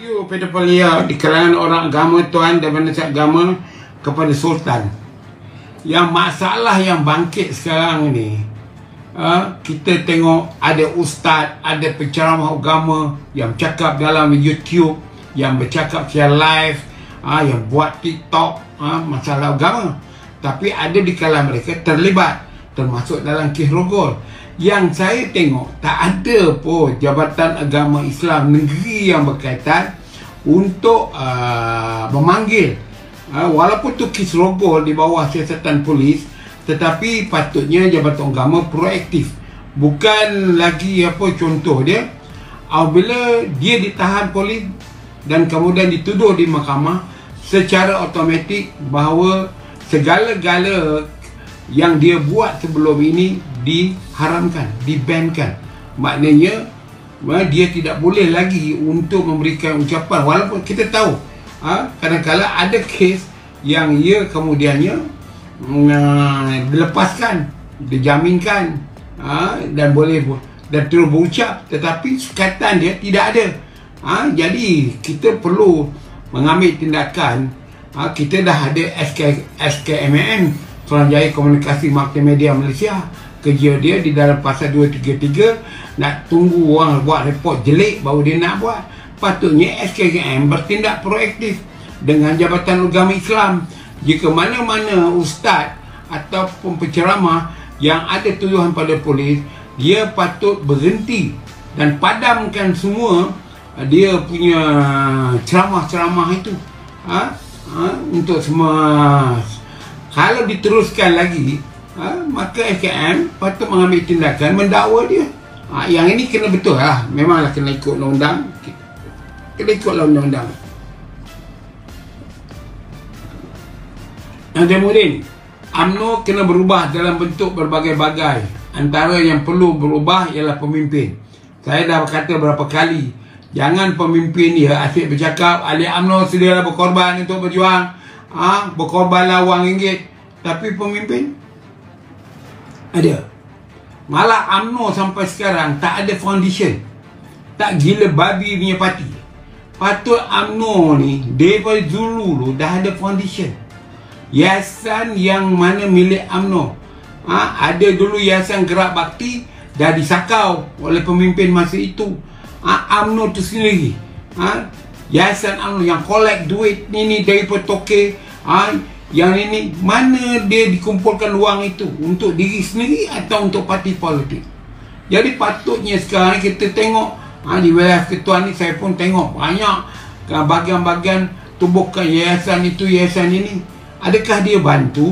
isu pedofilia di kalangan orang agama tuan dan penasihat agama kepada Sultan. Yang masalah yang bangkit sekarang ni, kita tengok ada ustaz, ada penceramah agama yang cakap dalam YouTube, yang bercakap secara live, yang buat TikTok masalah agama. Tapi ada di kalangan mereka terlibat, termasuk dalam kes rogol. Yang saya tengok tak ada pun Jabatan Agama Islam negeri yang berkaitan untuk memanggil, walaupun tu kes rogol di bawah siasatan polis, tetapi patutnya Jabatan Agama proaktif. Bukan lagi contoh dia, apabila dia ditahan polis dan kemudian dituduh di mahkamah, secara automatik bahawa segala-gala yang dia buat sebelum ini diharamkan, dibankan. Maknanya dia tidak boleh lagi untuk memberikan ucapan. Walaupun kita tahu kadang-kadang ada kes yang ia kemudiannya dilepaskan, dijaminkan, dan boleh dan terus berucap, tetapi sukatan dia tidak ada. Jadi kita perlu mengambil tindakan. Kita dah ada SKMM, Suruhanjaya Komunikasi Multimedia Malaysia. Kerja dia di dalam pasal 233, nak tunggu orang buat report jelek baru dia nak buat. Patutnya SKM bertindak proaktif dengan Jabatan Agama Islam. Jika mana-mana ustaz ataupun penceramah yang ada tuduhan pada polis, dia patut berhenti dan padamkan semua dia punya ceramah-ceramah itu, untuk semua. Kalau diteruskan lagi, maka SKM patut mengambil tindakan mendakwa dia. Yang ini kena betul lah. Memanglah kena ikut undang-undang. Kena ikut undang-undang. Yang kemudian, UMNO kena berubah dalam bentuk berbagai-bagai. Antara yang perlu berubah ialah pemimpin. Saya dah berkata berapa kali, jangan pemimpin dia asyik bercakap ahli UMNO sedialah berkorban untuk berjuang, berkorbanlah wang ringgit. Tapi pemimpin ada. Malah UMNO sampai sekarang tak ada foundation. Tak gila babi punya parti. Patut UMNO ni daripada dulu dah ada foundation. Yayasan yang mana milik UMNO, ada dulu Yayasan Gerak Bakti, dah disakau oleh pemimpin masa itu. UMNO tu sendiri, Yayasan UMNO yang collect duit ni daripada toke, yang ini mana dia dikumpulkan wang itu, untuk diri sendiri atau untuk parti politik. Jadi patutnya sekarang kita tengok di wilayah Ketuan ni, saya pun tengok banyak bahagian-bahagian tubuhkan yayasan itu, yayasan ini. Adakah dia bantu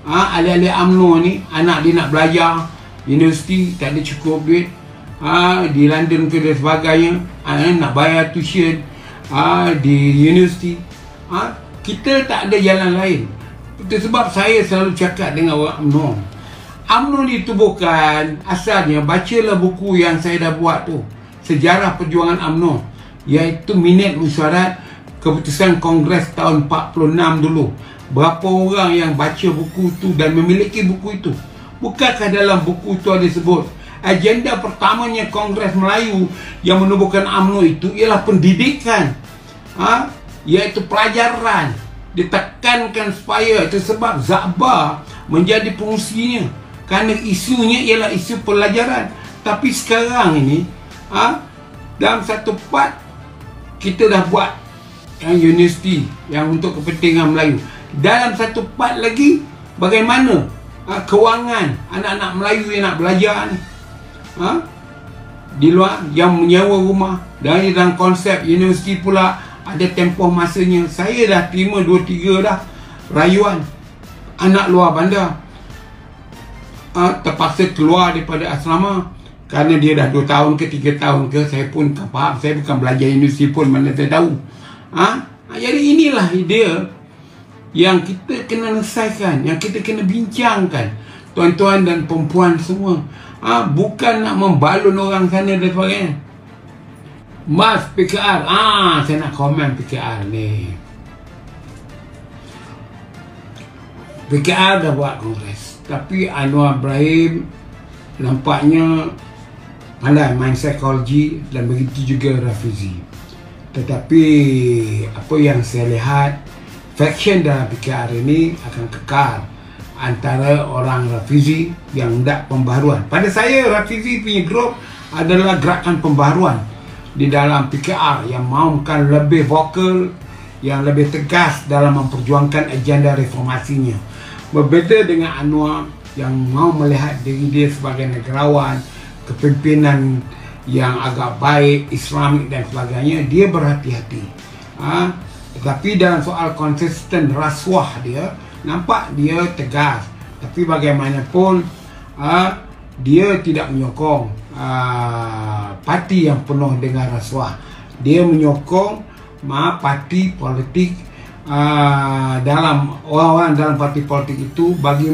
ahli-ahli UMNO ni? Anak dia nak belajar universiti, tak ada cukup duit, di London ke dan sebagainya, nak bayar tuition di universiti. Kita tak ada jalan lain. Itu sebab saya selalu cakap dengan orang UMNO. UMNO ditubuhkan, asalnya bacalah buku yang saya dah buat tu, Sejarah Perjuangan UMNO, iaitu minit mesyuarat keputusan Kongres tahun 46 dulu. Berapa orang yang baca buku tu dan memiliki buku itu? Bukankah dalam buku itu ada sebut agenda pertamanya Kongres Melayu yang menubuhkan UMNO itu ialah pendidikan, iaitu pelajaran. Ditekankan supaya, itu sebab Zakbar menjadi fungsinya, kerana isunya ialah isu pelajaran. Tapi sekarang ini dalam satu part kita dah buat yang universiti yang untuk kepentingan Melayu. Dalam satu part lagi, bagaimana kewangan anak-anak Melayu yang nak belajar ni, di luar, yang menyewa rumah. Dan dalam konsep universiti pula ada tempoh masanya. Saya dah terima 2-3 dah rayuan anak luar bandar terpaksa keluar daripada asrama kerana dia dah 2 tahun ke 3 tahun ke, saya pun tak faham. Saya bukan belajar universiti pun, mana saya tahu. Jadi inilah idea yang kita kena selesaikan, yang kita kena bincangkan, tuan-tuan dan perempuan semua. Bukan nak membalun orang sana dan sebagainya. Mas PKR, saya nak komen PKR ni. PKR dah buat kongres, tapi Anwar Ibrahim nampaknya pandai main psikologi, dan begitu juga Rafizi. Tetapi apa yang saya lihat, faction dalam PKR ini akan kekal antara orang Rafizi yang hendak pembaharuan. Pada saya, Rafizi punya grup adalah gerakan pembaharuan di dalam PKR yang mahukan lebih vokal, yang lebih tegas dalam memperjuangkan agenda reformasinya. Berbeza dengan Anwar yang mau melihat diri dia sebagai negarawan, kepimpinan yang agak baik, Islamik dan sebagainya, dia berhati-hati. Tetapi dalam soal konsisten rasuah dia, nampak dia tegas. Tapi bagaimanapun, dia tidak menyokong parti yang penuh dengan rasuah. Dia menyokong parti politik, dalam orang-orang dalam parti politik itu bagi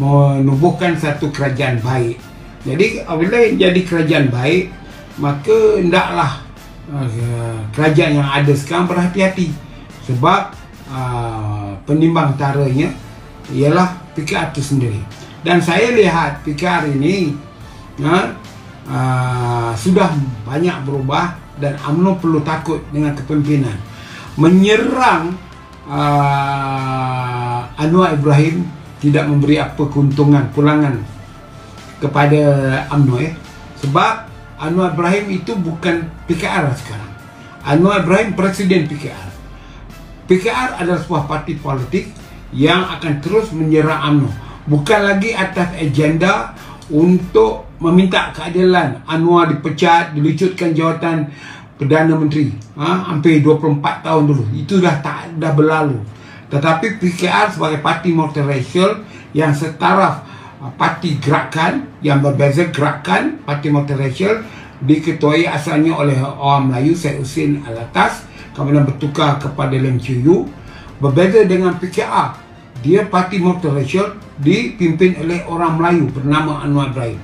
menubuhkan satu kerajaan baik. Jadi apabila jadi kerajaan baik, maka hendaklah kerajaan yang ada sekarang berhati-hati. Sebab penimbang taranya ialah PKR itu sendiri. Dan saya lihat PKR ini sudah banyak berubah, dan UMNO perlu takut dengan kepimpinan. Menyerang Anwar Ibrahim tidak memberi apa keuntungan, kulangan kepada UMNO, sebab Anwar Ibrahim itu bukan PKR sekarang. Anwar Ibrahim presiden PKR. PKR adalah sebuah parti politik yang akan terus menyerang UMNO, bukan lagi atas agenda untuk meminta keadilan. Anwar dipecat, dilucutkan jawatan Perdana Menteri hampir 24 tahun dulu. Itu dah berlalu. Tetapi PKR sebagai parti multiracial yang setaraf parti gerakan yang berbeza, gerakan parti multiracial diketuai asalnya oleh orang Melayu, Syed Hussein Alatas, kemudian bertukar kepada Lim Chiu Yu. Berbeza dengan PKR, dia parti multiracial dipimpin oleh orang Melayu bernama Anwar Ibrahim.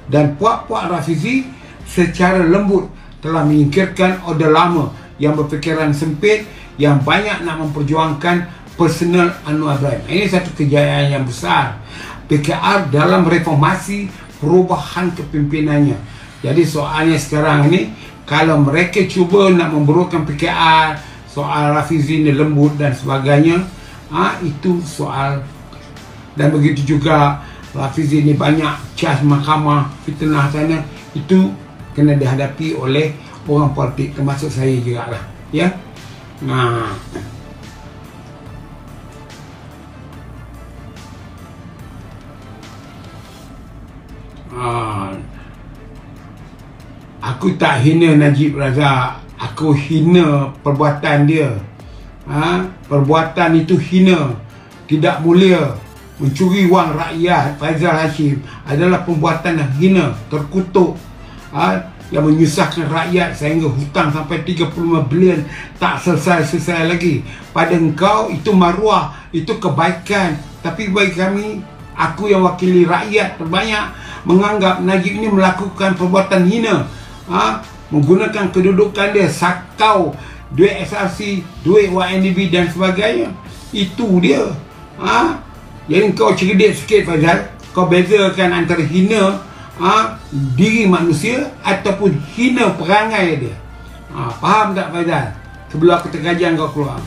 Dan puak-puak Rafizi secara lembut telah menyingkirkan order lama yang berfikiran sempit, yang banyak nak memperjuangkan personal Anwar Ibrahim. Ini satu kejayaan yang besar PKR dalam reformasi, perubahan kepimpinannya. Jadi soalnya sekarang ini, kalau mereka cuba nak memburukkan PKR, soal Rafizi ni lembut dan sebagainya, itu soal. Dan begitu juga Rafizi ni banyak cas mahkamah, fitnah sana, itu kena dihadapi oleh orang politik, termasuk saya juga lah, ya. Aku tak hina Najib Razak, aku hina perbuatan dia. Perbuatan itu hina, tidak mulia. Mencuri wang rakyat Faizal Hashim adalah perbuatan yang hina, terkutuk, yang menyusahkan rakyat sehingga hutang sampai 35 bilion tak selesai-selesai lagi. Pada engkau itu maruah, itu kebaikan. Tapi bagi kami, aku yang wakili rakyat terbanyak, menganggap Najib ini melakukan perbuatan hina, menggunakan kedudukan dia, sakau duit SRC, duit YNDB dan sebagainya. Itu dia. Jadi kau cerdik sikit, Faizal. Kau bezakan antara hina diri manusia ataupun hina perangai dia. Faham tak, Faizal? Sebelum aku tergajian kau keluar.